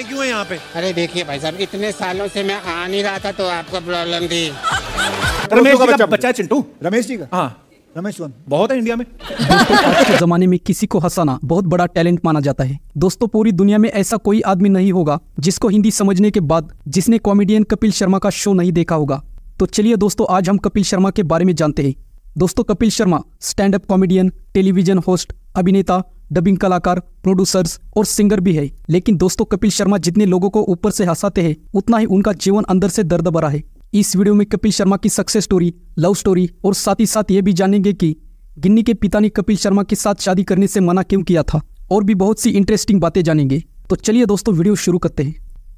बैठे क्यों हैं यहाँ पे? अरे देखिए भाई साहब, इतने सालों से मैं आ नहीं रहा था तो आपको प्रॉब्लम थी। रमेश जी का बच्चा है चिंटू। रमेश जी का? हाँ रमेश कौन? बहुत है इंडिया में। दोस्तों, आज के जमाने में किसी को हंसाना बहुत बड़ा टैलेंट माना जाता है। दोस्तों, पूरी दुनिया में ऐसा कोई आदमी नहीं होगा जिसको हिंदी समझने के बाद जिसने कॉमेडियन कपिल शर्मा का शो नहीं देखा होगा। तो चलिए दोस्तों, आज हम कपिल शर्मा के बारे में जानते हैं। दोस्तों, Kapil Sharma stand up comedian, television host, अभिनेता, डबिंग कलाकार, प्रोड्यूसर्स और सिंगर भी है। लेकिन दोस्तों, कपिल शर्मा जितने लोगों को ऊपर से हंसाते हैं, उतना ही उनका जीवन अंदर से दर्द भरा है। इस वीडियो में कपिल शर्मा की सक्सेस स्टोरी, लव स्टोरी और साथ ही साथ ये भी जानेंगे कि गिन्नी के पिता ने कपिल शर्मा के साथ शादी करने से मना क्यों किया था, और भी बहुत सी इंटरेस्टिंग बातें जानेंगे। तो चलिए दोस्तों, वीडियो शुरू करते हैं।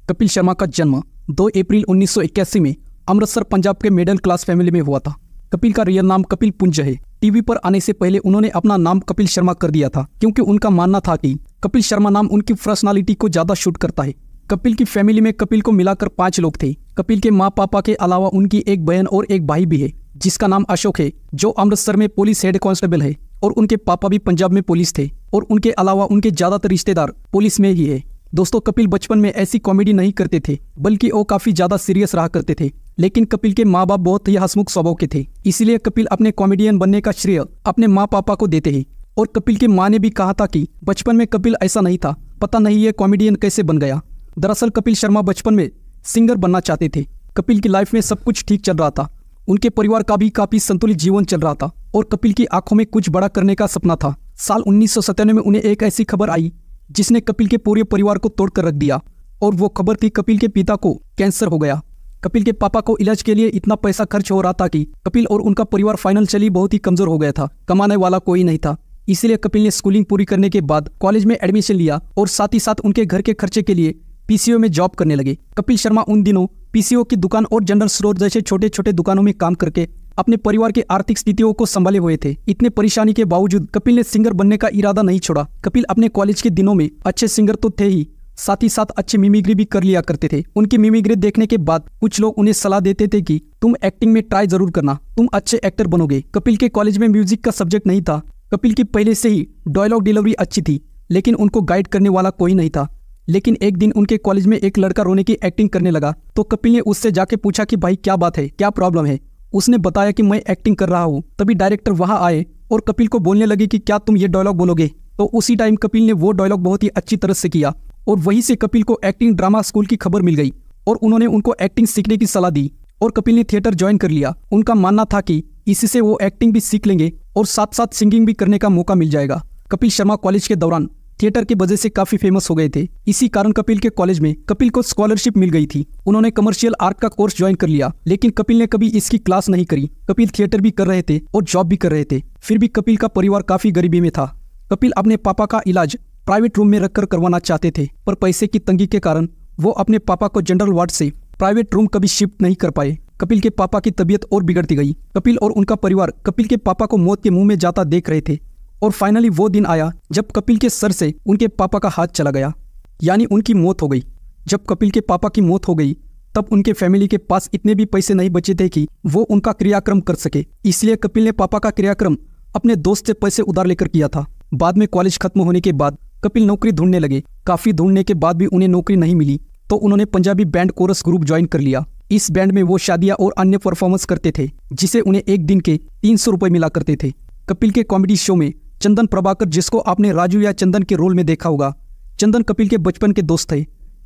कपिल शर्मा का जन्म 2 अप्रैल 1981 में अमृतसर, पंजाब के मिडिल क्लास फैमिली में हुआ था। कपिल का रियल नाम कपिल पुंज है। टीवी पर आने से पहले उन्होंने अपना नाम कपिल शर्मा कर दिया था, क्योंकि उनका मानना था कि कपिल शर्मा नाम उनकी पर्सनालिटी को ज्यादा शूट करता है। कपिल की फैमिली में कपिल को मिलाकर 5 लोग थे। कपिल के माँ पापा के अलावा उनकी एक बहन और एक भाई भी है, जिसका नाम अशोक है, जो अमृतसर में पुलिस हेड कांस्टेबल है, और उनके पापा भी पंजाब में पुलिस थे, और उनके अलावा उनके ज्यादातर रिश्तेदार पुलिस में ही है। दोस्तों, कपिल बचपन में ऐसी कॉमेडी नहीं करते थे, बल्कि वो काफी ज्यादा सीरियस रहा करते थे। लेकिन कपिल के माँ बाप बहुत ही हंसमुख स्वभाव के थे, इसलिए कपिल अपने कॉमेडियन बनने का श्रेय अपने माँ पापा को देते हैं। और कपिल की माँ ने भी कहा था कि बचपन में कपिल ऐसा नहीं था, पता नहीं ये कॉमेडियन कैसे बन गया। दरअसल कपिल शर्मा बचपन में सिंगर बनना चाहते थे। कपिल की लाइफ में सब कुछ ठीक चल रहा था, उनके परिवार का भी काफी संतुलित जीवन चल रहा था, और कपिल की आंखों में कुछ बड़ा करने का सपना था। साल 1997 में उन्हें एक ऐसी खबर आई जिसने कपिल के पूरे परिवार को तोड़कर रख दिया, और वो खबर थी कपिल के पिता को कैंसर हो गया। कपिल के पापा को इलाज के लिए इतना पैसा खर्च हो रहा था कि कपिल और उनका परिवार फाइनेंशियली बहुत ही कमजोर हो गया था, कमाने वाला कोई नहीं था। इसलिए कपिल ने स्कूलिंग पूरी करने के बाद कॉलेज में एडमिशन लिया, और साथ ही साथ उनके घर के खर्चे के लिए पीसीओ में जॉब करने लगे। कपिल शर्मा उन दिनों पीसीओ की दुकान और जनरल स्टोर जैसे छोटे छोटे दुकानों में काम करके अपने परिवार की आर्थिक स्थितियों को संभाले हुए थे। इतने परेशानी के बावजूद कपिल ने सिंगर बनने का इरादा नहीं छोड़ा। कपिल अपने कॉलेज के दिनों में अच्छे सिंगर तो थे ही, साथ ही साथ अच्छी मिमिक्री भी कर लिया करते थे। उनकी मिमिक्री देखने के बाद कुछ लोग उन्हें सलाह देते थे कि तुम एक्टिंग में ट्राई जरूर करना, तुम अच्छे एक्टर बनोगे। कपिल के कॉलेज में म्यूजिक का सब्जेक्ट नहीं था। कपिल की पहले से ही डायलॉग डिलीवरी अच्छी थी, लेकिन उनको गाइड करने वाला कोई नहीं था। लेकिन एक दिन उनके कॉलेज में एक लड़का रोने की एक्टिंग करने लगा, तो कपिल ने उससे जाके पूछा कि भाई क्या बात है, क्या प्रॉब्लम है। उसने बताया कि मैं एक्टिंग कर रहा हूँ। तभी डायरेक्टर वहां आए और कपिल को बोलने लगे कि क्या तुम ये डायलॉग बोलोगे। तो उसी टाइम कपिल ने वो डायलॉग बहुत ही अच्छी तरह से किया, और वहीं से कपिल को एक्टिंग ड्रामा स्कूल की खबर मिल गई, और उन्होंने उनको एक्टिंग सीखने की सलाह दी, और कपिल ने थिएटर ज्वाइन कर लिया। उनका मानना था कि इससे वो एक्टिंग भी सीख लेंगे और साथ साथ सिंगिंग भी करने का मौका मिल जाएगा। कपिल शर्मा कॉलेज के दौरान थिएटर की वजह से काफी फेमस हो गए थे। इसी कारण कपिल के कॉलेज में कपिल को स्कॉलरशिप मिल गई थी। उन्होंने कमर्शियल आर्ट का कोर्स ज्वाइन कर लिया, लेकिन कपिल ने कभी इसकी क्लास नहीं करी। कपिल थिएटर भी कर रहे थे और जॉब भी कर रहे थे। फिर भी कपिल का परिवार काफी गरीबी में था। कपिल अपने पापा का इलाज प्राइवेट रूम में रखकर करवाना चाहते थे, पर पैसे की तंगी के कारण वो अपने पापा को जनरल वार्ड से प्राइवेट रूम कभी शिफ्ट नहीं कर पाए। कपिल के पापा की तबीयत और बिगड़ती गई। कपिल और उनका परिवार कपिल के पापा को मौत के मुंह में जाता देख रहे थे, और फाइनली वो दिन आया जब कपिल के सर से उनके पापा का हाथ चला गया, यानी उनकी मौत हो गई। जब कपिल के पापा की मौत हो गई, तब उनके फैमिली के पास इतने भी पैसे नहीं बचे थे कि वो उनका क्रियाक्रम कर सके। इसलिए कपिल ने पापा का क्रियाक्रम अपने दोस्त से पैसे उधार लेकर किया था। बाद में कॉलेज खत्म होने के बाद कपिल नौकरी ढूंढने लगे। काफी ढूंढने के बाद भी उन्हें नौकरी नहीं मिली, तो उन्होंने Punjabi band Corus group join कर लिया। इस बैंड में वो शादियां और अन्य परफॉर्मेंस करते थे, जिसे उन्हें एक दिन के 300 रुपए मिला करते थे। कपिल के कॉमेडी शो में चंदन प्रभाकर, जिसको आपने राजू या चंदन के रोल में देखा होगा, चंदन कपिल के बचपन के दोस्त थे।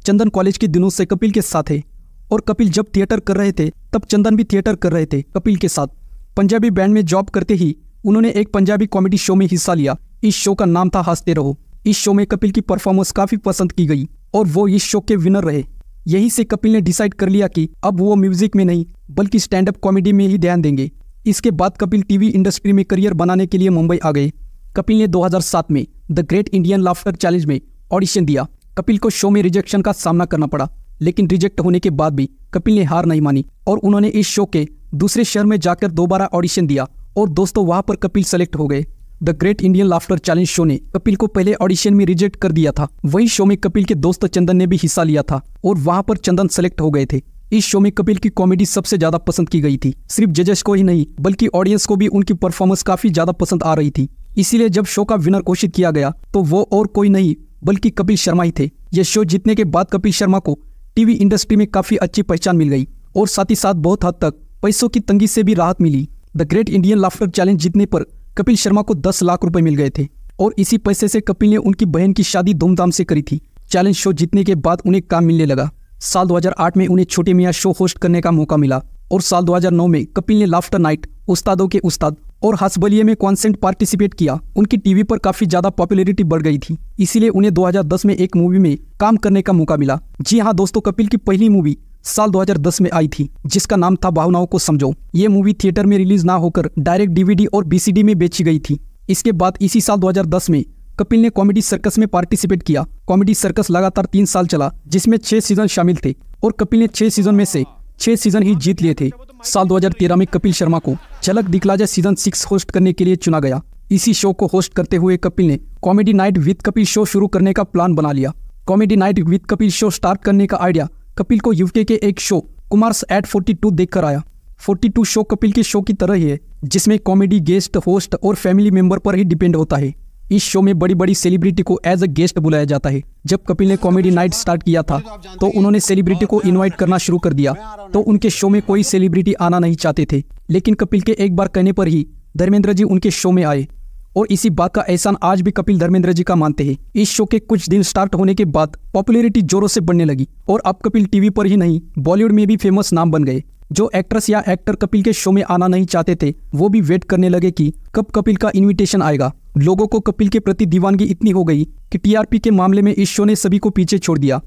चंदन कॉलेज के दिनों से कपिल के साथ है, और कपिल जब थिएटर कर रहे थे तब चंदन भी थिएटर कर रहे थे कपिल के साथ। पंजाबी बैंड में जॉब करते ही उन्होंने एक पंजाबी कॉमेडी शो में हिस्सा लिया। इस शो का नाम था हंसते रहो। इस शो में कपिल की परफॉर्मेंस काफी पसंद की गई, और वो इस शो के विनर रहे। यहीं से कपिल ने डिसाइड कर लिया कि अब वो म्यूजिक में नहीं, बल्कि स्टैंड अप कॉमेडी में ही ध्यान देंगे। इसके बाद कपिल टीवी इंडस्ट्री में करियर बनाने के लिए मुंबई आ गए। कपिल ने 2007 में the great Indian laughter challenge में ऑडिशन दिया। कपिल को शो में रिजेक्शन का सामना करना पड़ा, लेकिन रिजेक्ट होने के बाद भी कपिल ने हार नहीं मानी, और उन्होंने इस शो के दूसरे शहर में जाकर दोबारा ऑडिशन दिया, और दोस्तों वहां पर कपिल सेलेक्ट हो गए। The great Indian laughter challenge show ने कपिल को पहले ऑडिशन में रिजेक्ट कर दिया था। वही शो में कपिल के दोस्त चंदन ने भी हिस्सा लिया था, और वहां पर चंदन सेलेक्ट हो गए थे। इस शो में कपिल की कॉमेडी सबसे ज्यादा पसंद की गई थी। सिर्फ जजेस को ही नहीं, बल्कि ऑडियंस को भी उनकी परफॉर्मेंस काफी ज्यादा पसंद आ रही थी। इसीलिए जब शो का विनर घोषित किया गया, तो वो और कोई नहीं बल्कि कपिल शर्मा ही थे। यह शो जीतने के बाद कपिल शर्मा को टीवी इंडस्ट्री में काफी अच्छी पहचान मिल गई और साथ ही साथ बहुत हद तक पैसों की तंगी से भी राहत मिली। The great Indian laughter challenge जीतने पर कपिल शर्मा को 10 लाख रुपए मिल गए थे और इसी पैसे से कपिल ने उनकी बहन की शादी धूमधाम से करी थी। चैलेंज शो जीतने के बाद उन्हें काम मिलने लगा। साल 2008 में उन्हें छोटे मियां शो होस्ट करने का मौका मिला और साल 2009 में कपिल ने लाफ्टर नाइट, उस्तादों के उस्ताद और हंसबलिए में कॉन्सेंट पार्टिसिपेट किया। उनकी टीवी पर काफी ज्यादा पॉपुलैरिटी बढ़ गई थी, इसीलिए उन्हें 2010 में एक मूवी में काम करने का मौका मिला। जी हाँ दोस्तों, कपिल की पहली मूवी साल 2010 में आई थी जिसका नाम था भावनाओं को समझो। ये मूवी थिएटर में रिलीज ना होकर डायरेक्ट डीवीडी और बीसीडी में बेची गई थी। इसके बाद इसी साल 2010 में कपिल ने कॉमेडी सर्कस में पार्टिसिपेट किया। कॉमेडी सर्कस लगातार 3 साल चला जिसमें 6 सीजन शामिल थे और कपिल ने 6 सीजन में से 6 सीजन ही जीत लिए थे। साल 2013 में कपिल शर्मा को झलक दिखला जा सीजन 6 होस्ट करने के लिए चुना गया। इसी शो को होस्ट करते हुए कपिल ने comedy night with Kapil show शुरू करने का प्लान बना लिया। Comedy night with Kapil show start करने का आइडिया कपिल को यूके के एक शो कुमार्स एट 42 देखकर आया। 42 शो कपिल के शो की तरह ही है जिसमें कॉमेडी गेस्ट, होस्ट और फैमिली मेंबर पर ही डिपेंड होता है। इस शो में बड़ी बड़ी सेलिब्रिटी को एज अ गेस्ट बुलाया जाता है। जब कपिल ने कॉमेडी नाइट स्टार्ट किया था तो उन्होंने सेलिब्रिटी को इनवाइट करना शुरू कर दिया, तो उनके शो में कोई सेलिब्रिटी आना नहीं चाहते थे, लेकिन कपिल के एक बार कहने पर ही धर्मेंद्र जी उनके शो में आए और इसी बात का एहसान आज भी कपिल धर्मेंद्र जी का मानते हैं। इस शो के कुछ दिन स्टार्ट होने के बाद पॉपुलैरिटी जोरों से बढ़ने लगी और अब कपिल टीवी पर ही नहीं बॉलीवुड में भी फेमस नाम बन गए। जो एक्ट्रेस या एक्टर कपिल के शो में आना नहीं चाहते थे वो भी वेट करने लगे कि कब कपिल का इनविटेशन आएगा। लोगों को कपिल के प्रति दीवानगी इतनी हो गई कि टीआरपी के मामले में इस शो ने सभी को पीछे छोड़ दिया।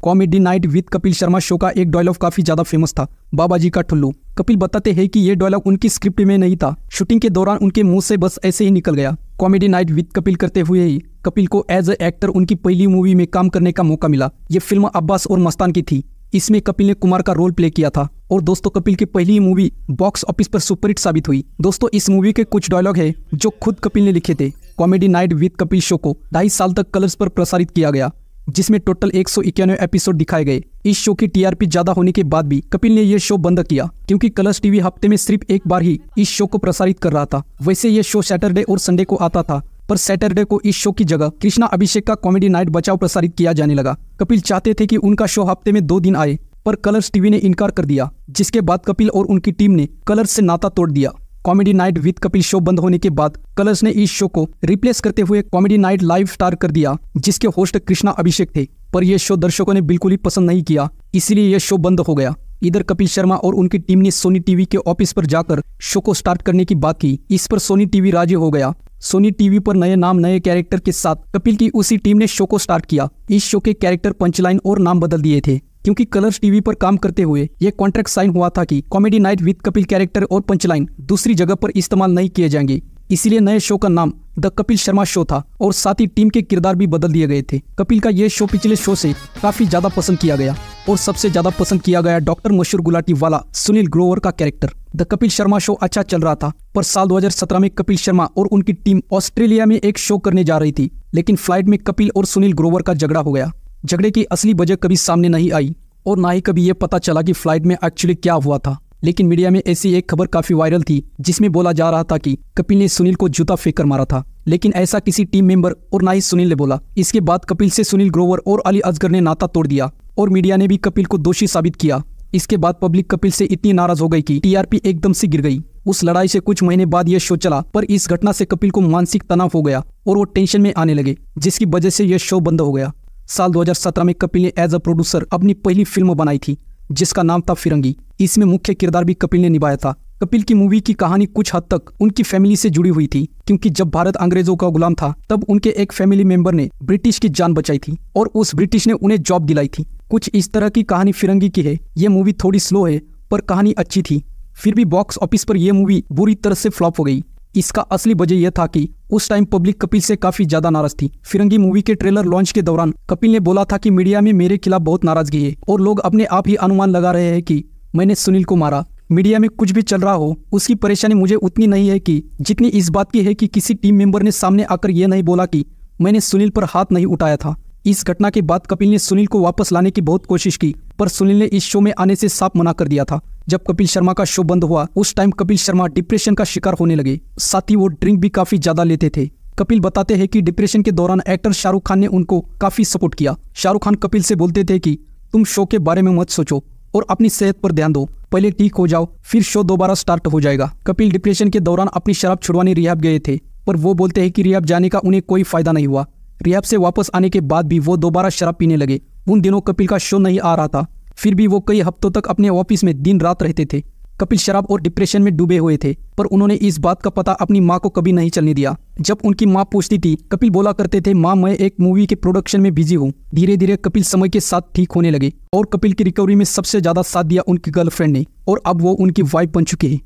Comedy night with Kapil Sharma show का एक डायलॉग काफी ज्यादा फेमस था, बाबा जी का ठुल्लू। कपिल बताते हैं कि ये डायलॉग उनकी स्क्रिप्ट में नहीं था, शूटिंग के दौरान उनके मुंह से बस ऐसे ही निकल गया। कॉमेडी नाइट विद कपिल करते हुए ही कपिल को एज ए एक्टर उनकी पहली मूवी में काम करने का मौका मिला। ये फिल्म अब्बास और मस्तान की थी। इसमें कपिल ने कुमार का रोल प्ले किया था और दोस्तों कपिल की पहली मूवी बॉक्स ऑफिस पर सुपरहिट साबित हुई। दोस्तों इस मूवी के कुछ डायलॉग है जो खुद कपिल ने लिखे थे। Comedy night with Kapil show को 2.5 साल तक कलर्स पर प्रसारित किया गया जिसमें टोटल 191 एपिसोड दिखाए गए। इस शो की टीआरपी ज्यादा होने के बाद भी कपिल ने यह शो बंद किया क्योंकि कलर्स टीवी हफ्ते में सिर्फ एक बार ही इस शो को प्रसारित कर रहा था। वैसे यह शो सैटरडे और संडे को आता था, पर सैटरडे को इस शो की जगह कृष्णा अभिषेक का कॉमेडी नाइट बचाओ प्रसारित किया जाने लगा। कपिल चाहते थे कि उनका शो हफ्ते में 2 दिन आए, पर कलर्स टीवी ने इनकार कर दिया, जिसके बाद कपिल और उनकी टीम ने कलर्स से नाता तोड़ दिया। Comedy night with Kapil show बंद होने के बाद कलर्स ने इस शो को रिप्लेस करते हुए कॉमेडी नाइट लाइव स्टार कर दिया जिसके होस्ट कृष्णा अभिषेक थे, पर यह शो दर्शकों ने बिल्कुल ही पसंद नहीं किया, इसलिए यह शो बंद हो गया। इधर कपिल शर्मा और उनकी टीम ने सोनी टीवी के ऑफिस पर जाकर शो को स्टार्ट करने की बात की। इस पर सोनी टीवी राजी हो गया। सोनी टीवी पर नए नाम नए कैरेक्टर के साथ कपिल की उसी टीम ने शो को स्टार्ट किया। इस शो के कैरेक्टर, पंचलाइन और नाम बदल दिए थे क्योंकि कलर्स टीवी पर काम करते हुए यह कॉन्ट्रैक्ट साइन हुआ था कि comedy night with Kapil character और पंचलाइन दूसरी जगह पर इस्तेमाल नहीं किए जाएंगे। इसीलिए नए शो का नाम द कपिल शर्मा शो था और साथ ही टीम के किरदार भी बदल दिए गए थे। कपिल का यह शो पिछले शो से काफी ज्यादा पसंद किया गया और सबसे ज्यादा पसंद किया गया डॉक्टर मशहूर गुलाटी वाला सुनील ग्रोवर का character. The Kapil Sharma show अच्छा चल रहा था, पर साल 2017 में कपिल शर्मा और उनकी टीम ऑस्ट्रेलिया में एक शो करने जा रही थी, लेकिन फ्लाइट में कपिल और सुनील ग्रोवर का झगड़ा हो गया। झगड़े की असली वजह कभी सामने नहीं आई और ना ही कभी ये पता चला कि फ्लाइट में एक्चुअली क्या हुआ था। लेकिन मीडिया में ऐसी एक खबर काफी वायरल थी जिसमें बोला जा रहा था कि कपिल ने सुनील को जूता फेंक कर मारा था, लेकिन ऐसा किसी टीम मेंबर और ना ही सुनील ने बोला। इसके बाद कपिल से सुनील ग्रोवर और अली असगर ने नाता तोड़ दिया और मीडिया ने भी कपिल को दोषी साबित किया। इसके बाद पब्लिक कपिल से इतनी नाराज हो गई कि टीआरपी एकदम से गिर गई। उस लड़ाई से कुछ महीने बाद यह शो चला, पर इस घटना से कपिल को मानसिक तनाव हो गया और वो टेंशन में आने लगे, जिसकी वजह से यह शो बंद हो गया। साल 2017 में कपिल ने एज अ प्रोड्यूसर अपनी पहली फिल्म बनाई थी जिसका नाम था फिरंगी। इसमें मुख्य किरदार भी कपिल ने निभाया था। कपिल की मूवी की कहानी कुछ हद तक उनकी फैमिली से जुड़ी हुई थी क्योंकि जब भारत अंग्रेजों का गुलाम था तब उनके एक फैमिली मेंबर ने ब्रिटिश की जान बचाई थी और उस ब्रिटिश ने उन्हें जॉब दिलाई थी। कुछ इस तरह की कहानी फिरंगी की है। ये मूवी थोड़ी स्लो है पर कहानी अच्छी थी। फिर भी बॉक्स ऑफिस पर यह मूवी बुरी तरह से फ्लॉप हो गई। इसका असली वजह यह था कि उस टाइम पब्लिक कपिल से काफी ज्यादा नाराज थी। फिरंगी मूवी के ट्रेलर लॉन्च के दौरान कपिल ने बोला था कि मीडिया में मेरे खिलाफ बहुत नाराजगी है और लोग अपने आप ही अनुमान लगा रहे हैं कि मैंने सुनील को मारा। मीडिया में कुछ भी चल रहा हो, उसकी परेशानी मुझे उतनी नहीं है कि जितनी इस बात की है कि किसी टीम मेंबर ने सामने आकर यह नहीं बोला कि मैंने सुनील पर हाथ नहीं उठाया था। इस घटना के बाद कपिल ने सुनील को वापस लाने की बहुत कोशिश की, पर सुनील ने इस शो में आने से साफ मना कर दिया था। जब कपिल शर्मा का शो बंद हुआ उस टाइम कपिल शर्मा डिप्रेशन का शिकार होने लगे, साथ ही वो ड्रिंक भी काफी ज्यादा लेते थे। कपिल बताते हैं कि डिप्रेशन के दौरान एक्टर शाहरुख खान ने उनको काफी सपोर्ट किया। शाहरुख खान कपिल से बोलते थे कि तुम शो के बारे में मत सोचो और अपनी सेहत पर ध्यान दो, पहले ठीक हो जाओ, फिर शो दोबारा स्टार्ट हो जाएगा। कपिल डिप्रेशन के दौरान अपनी शराब छुड़वाने रिहैब गए थे, पर वो बोलते हैं कि रिहैब जाने का उन्हें कोई फायदा नहीं हुआ। रिहैब से वापस आने के बाद भी वो दोबारा शराब पीने लगे। उन दिनों कपिल का शो नहीं आ रहा था, फिर भी वो कई हफ्तों तक अपने ऑफिस में दिन रात रहते थे। कपिल शराब और डिप्रेशन में डूबे हुए थे, पर उन्होंने इस बात का पता अपनी माँ को कभी नहीं चलने दिया। जब उनकी माँ पूछती थी, कपिल बोला करते थे, माँ मैं एक मूवी के प्रोडक्शन में बिजी हूँ। धीरे धीरे कपिल समय के साथ ठीक होने लगे और कपिल की रिकवरी में सबसे ज्यादा साथ दिया उनकी गर्लफ्रेंड ने, और अब वो उनकी वाइफ बन चुकी है।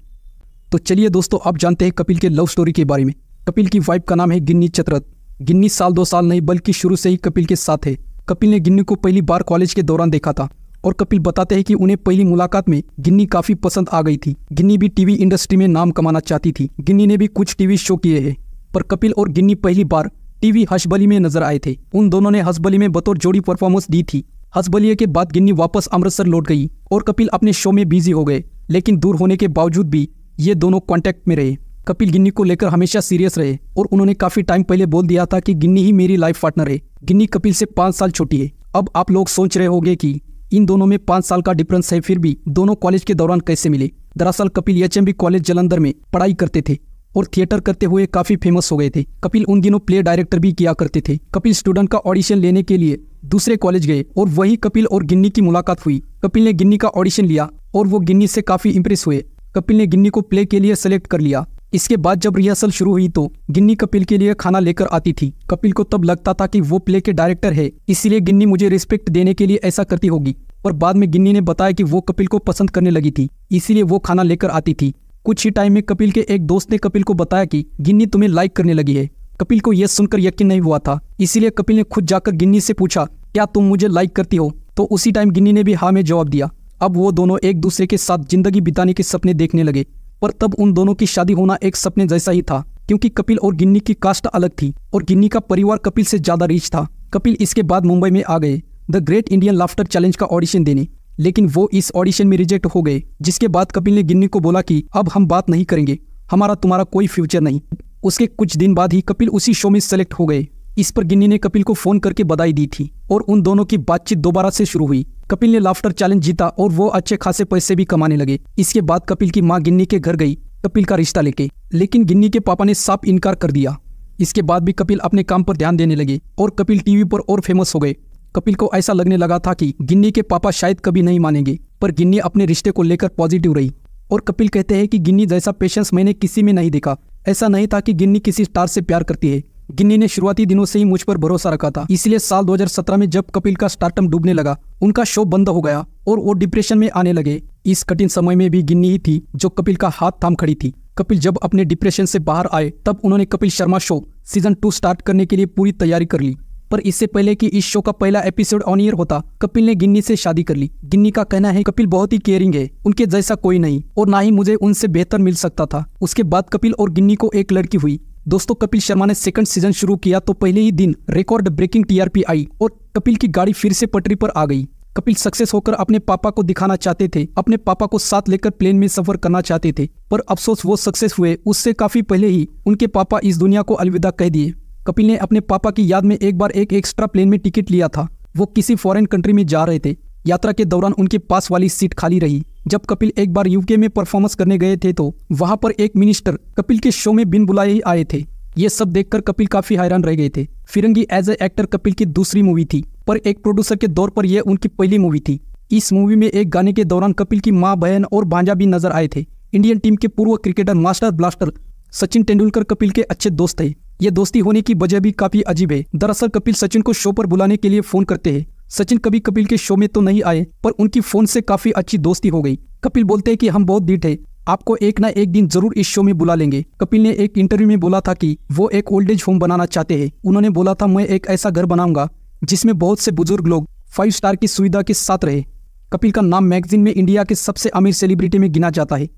तो चलिए दोस्तों, अब जानते हैं कपिल के लव स्टोरी के बारे में। कपिल की वाइफ का नाम है गिन्नी चतरथ। गिन्नी साल 2 साल नहीं बल्कि शुरू से ही कपिल के साथ है। कपिल ने गिन्नी को पहली बार कॉलेज के दौरान देखा था और कपिल बताते हैं कि उन्हें पहली मुलाकात में गिन्नी काफी पसंद आ गई थी। गिन्नी भी टीवी इंडस्ट्री में नाम कमाना चाहती थी। गिन्नी ने भी कुछ टीवी शो किए हैं, पर कपिल और गिन्नी पहली बार टीवी हंसबली में नजर आए थे। उन दोनों ने हंसबली में बतौर जोड़ी परफॉर्मेंस दी थी। हंसबली के बाद गिन्नी वापस अमृतसर लौट गई और कपिल अपने शो में बिजी हो गए, लेकिन दूर होने के बावजूद भी ये दोनों कांटेक्ट में रहे। कपिल गिन्नी को लेकर हमेशा सीरियस रहे और उन्होंने काफी टाइम पहले बोल दिया था कि गिन्नी ही मेरी लाइफ पार्टनर है। गिन्नी कपिल से 5 साल छोटी है। अब आप लोग सोच रहे होंगे कि इन दोनों में 5 साल का डिफरेंस है, फिर भी दोनों कॉलेज के दौरान कैसे मिले। दरअसल कपिल HMB कॉलेज जालंधर में पढ़ाई करते थे और थिएटर करते हुए काफी फेमस हो गए थे। कपिल उन दिनों प्ले डायरेक्टर भी किया करते थे। कपिल स्टूडेंट का ऑडिशन लेने के लिए दूसरे कॉलेज गए और वही कपिल और गिन्नी की मुलाकात हुई। कपिल ने गिन्नी का ऑडिशन लिया और वो गिन्नी से काफी इंप्रेस हुए। कपिल ने गिन्नी को प्ले के लिए सेलेक्ट कर लिया। इसके बाद जब रिहर्सल शुरू हुई तो गिन्नी कपिल के लिए खाना लेकर आती थी। कपिल को तब लगता था कि वो प्ले के डायरेक्टर है, इसलिए गिन्नी मुझे रिस्पेक्ट देने के लिए ऐसा करती होगी। पर बाद में गिन्नी ने बताया कि वो कपिल को पसंद करने लगी थी, इसीलिए वो खाना लेकर आती थी। कुछ ही टाइम में कपिल के एक दोस्त ने कपिल को बताया कि गिन्नी तुम्हें लाइक करने लगी है। कपिल को यह सुनकर यकीन नहीं हुआ था, इसीलिए कपिल ने खुद जाकर गिन्नी से पूछा, क्या तुम मुझे लाइक करती हो? तो उसी टाइम गिन्नी ने भी हाँ में जवाब दिया। अब वो दोनों एक दूसरे के साथ जिंदगी बिताने के सपने देखने लगे, पर तब उन दोनों की शादी होना एक सपने जैसा ही था, क्योंकि कपिल और गिन्नी की कास्ट अलग थी और गिन्नी का परिवार कपिल से ज्यादा रिच था। कपिल इसके बाद मुंबई में आ गए the great Indian laughter challenge का ऑडिशन देने, लेकिन वो इस ऑडिशन में रिजेक्ट हो गए। जिसके बाद कपिल ने गिन्नी को बोला कि अब हम बात नहीं करेंगे, हमारा तुम्हारा कोई फ्यूचर नहीं। उसके कुछ दिन बाद ही कपिल उसी शो में सेलेक्ट हो गए। इस पर गिन्नी ने कपिल को फोन करके बधाई दी थी और उन दोनों की बातचीत दोबारा से शुरू हुई। कपिल ने लाफ्टर चैलेंज जीता और वो अच्छे खासे पैसे भी कमाने लगे। इसके बाद कपिल की माँ गिन्नी के घर गई कपिल का रिश्ता लेके, लेकिन गिन्नी के पापा ने साफ इनकार कर दिया। इसके बाद भी कपिल अपने काम पर ध्यान देने लगे और कपिल टीवी पर और फेमस हो गए। कपिल को ऐसा लगने लगा था कि गिन्नी के पापा शायद कभी नहीं मानेंगे, पर गिन्नी अपने रिश्ते को लेकर पॉजिटिव रही। और कपिल कहते हैं कि गिन्नी जैसा पेशेंस मैंने किसी में नहीं देखा। ऐसा नहीं था कि गिन्नी किसी स्टार से प्यार करती है। गिन्नी ने शुरुआती दिनों से ही मुझ पर भरोसा रखा था, इसलिए साल 2017 में जब कपिल का स्टारडम डूबने लगा, उनका शो बंद हो गया और वो डिप्रेशन में आने लगे। इस कठिन समय में भी गिन्नी ही थी जो कपिल का हाथ थाम खड़ी थी। कपिल जब अपने डिप्रेशन से बाहर आए तब उन्होंने Kapil Sharma show season 2 start करने के लिए पूरी तैयारी कर ली। पर इससे पहले कि इस शो का पहला एपिसोड ऑन एयर होता, कपिल ने गिन्नी से शादी कर ली। गिन्नी का कहना है कपिल बहुत ही केयरिंग है, उनके जैसा कोई नहीं और ना ही मुझे उनसे बेहतर मिल सकता था। उसके बाद कपिल और गिन्नी को एक लड़की हुई। दोस्तों, कपिल शर्मा ने सेकंड सीजन शुरू किया तो पहले ही दिन रिकॉर्ड ब्रेकिंग TRP आई और कपिल की गाड़ी फिर से पटरी पर आ गई। कपिल सक्सेस होकर अपने पापा को दिखाना चाहते थे, अपने पापा को साथ लेकर प्लेन में सफर करना चाहते थे, पर अफसोस वो सक्सेस हुए उससे काफी पहले ही उनके पापा इस दुनिया को अलविदा कह दिए। कपिल ने अपने पापा की याद में एक बार एक एक्स्ट्रा प्लेन में टिकट लिया था। वो किसी फॉरेन कंट्री में जा रहे थे। यात्रा के दौरान उनके पास वाली सीट खाली रही। जब कपिल एक बार UK में परफॉर्मेंस करने गए थे तो वहां पर एक मिनिस्टर कपिल के शो में बिन बुलाए ही आए थे। ये सब देखकर कपिल काफी हैरान रह गए थे। फिरंगी एज ए एक्टर कपिल की दूसरी मूवी थी, पर एक प्रोड्यूसर के दौर पर यह उनकी पहली मूवी थी। इस मूवी में एक गाने के दौरान कपिल की माँ, बहन और भांजा भी नजर आए थे। इंडियन टीम के पूर्व cricketer master blaster Sachin Tendulkar Kapil के अच्छे दोस्त थे। ये दोस्ती होने की वजह भी काफी अजीब है। दरअसल कपिल सचिन को शो पर बुलाने के लिए फोन करते हैं। सचिन कभी कपिल के शो में तो नहीं आए, पर उनकी फोन से काफी अच्छी दोस्ती हो गई। कपिल बोलते हैं कि हम बहुत ढीठ है, आपको एक ना एक दिन जरूर इस शो में बुला लेंगे। कपिल ने एक इंटरव्यू में बोला था कि वो एक ओल्ड एज होम बनाना चाहते हैं। उन्होंने बोला था, मैं एक ऐसा घर बनाऊंगा जिसमें बहुत से बुजुर्ग लोग 5 स्टार की सुविधा के साथ रहे। कपिल का नाम मैगजीन में इंडिया के सबसे अमीर सेलिब्रिटी में गिना जाता है।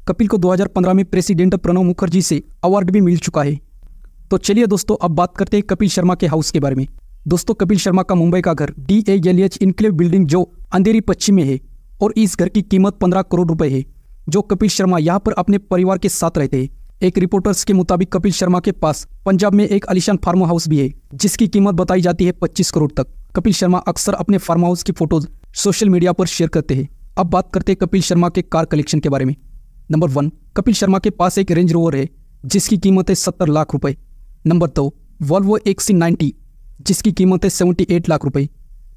कपिल को 2015 में प्रेसिडेंट प्रणब मुखर्जी से अवार्ड भी मिल चुका है। तो चलिए दोस्तों, अब बात करते हैं कपिल शर्मा के हाउस के बारे में। दोस्तों, कपिल शर्मा का मुंबई का घर DALH इनक्लेव बिल्डिंग जो अंधेरी पश्चिम में है और इस घर की कीमत 15 करोड़ रुपए है। जो कपिल शर्मा यहाँ पर अपने परिवार के साथ रहते हैं। एक रिपोर्टर्स के मुताबिक कपिल शर्मा के पास पंजाब में एक आलीशान फार्म हाउस भी है जिसकी कीमत बताई जाती है 25 करोड़ तक। कपिल शर्मा अक्सर अपने फार्म हाउस की फोटोज सोशल मीडिया पर शेयर करते हैं। अब बात करते हैं कपिल शर्मा के कार कलेक्शन के बारे में। नंबर 1, कपिल शर्मा के पास एक रेंज रोवर है जिसकी कीमत है 70 लाख रुपए। नंबर 2, वॉल्वो XC90 जिसकी कीमत है 78 लाख रुपए।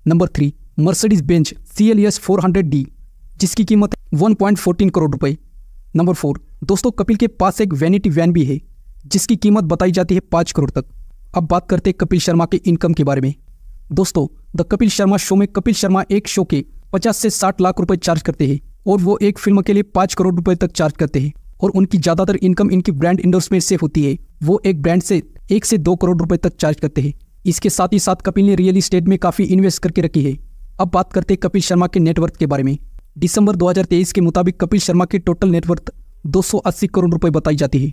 Number 3, Mercedes Benz CLS 400D जिसकी कीमत है 1.14 करोड़ रुपए। नंबर 4, दोस्तों कपिल के पास एक वैनिटी वैन भी है जिसकी कीमत बताई जाती है 5 करोड़ तक। अब बात करते हैं कपिल शर्मा के इनकम के बारे में। दोस्तों द कपिल शर्मा शो में कपिल शर्मा एक शो के 50 से 60 लाख रुपए चार्ज करते हैं और वो एक फिल्म के लिए 5 करोड़ रुपए तक चार्ज करते हैं और उनकी ज़्यादातर इनकम इनकी ब्रांड इंडोर्समेंट से होती है। वो एक ब्रांड से 1 से 2 करोड़ रुपए तक चार्ज करते हैं। इसके साथ ही साथ कपिल ने रियल इस्टेट में काफ़ी इन्वेस्ट करके रखी है। अब बात करते हैं कपिल शर्मा के नेटवर्थ के बारे में। दिसंबर 2023 के मुताबिक कपिल शर्मा की टोटल नेटवर्थ 280 करोड़ रुपए बताई जाती है।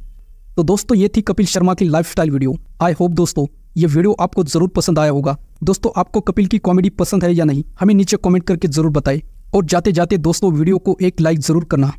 तो दोस्तों ये थी कपिल शर्मा की लाइफस्टाइल वीडियो। आई होप दोस्तों ये वीडियो आपको जरूर पसंद आया होगा। दोस्तों आपको कपिल की कॉमेडी पसंद है या नहीं, हमें नीचे कमेंट करके जरूर बताएं और जाते जाते दोस्तों वीडियो को एक लाइक जरूर करना।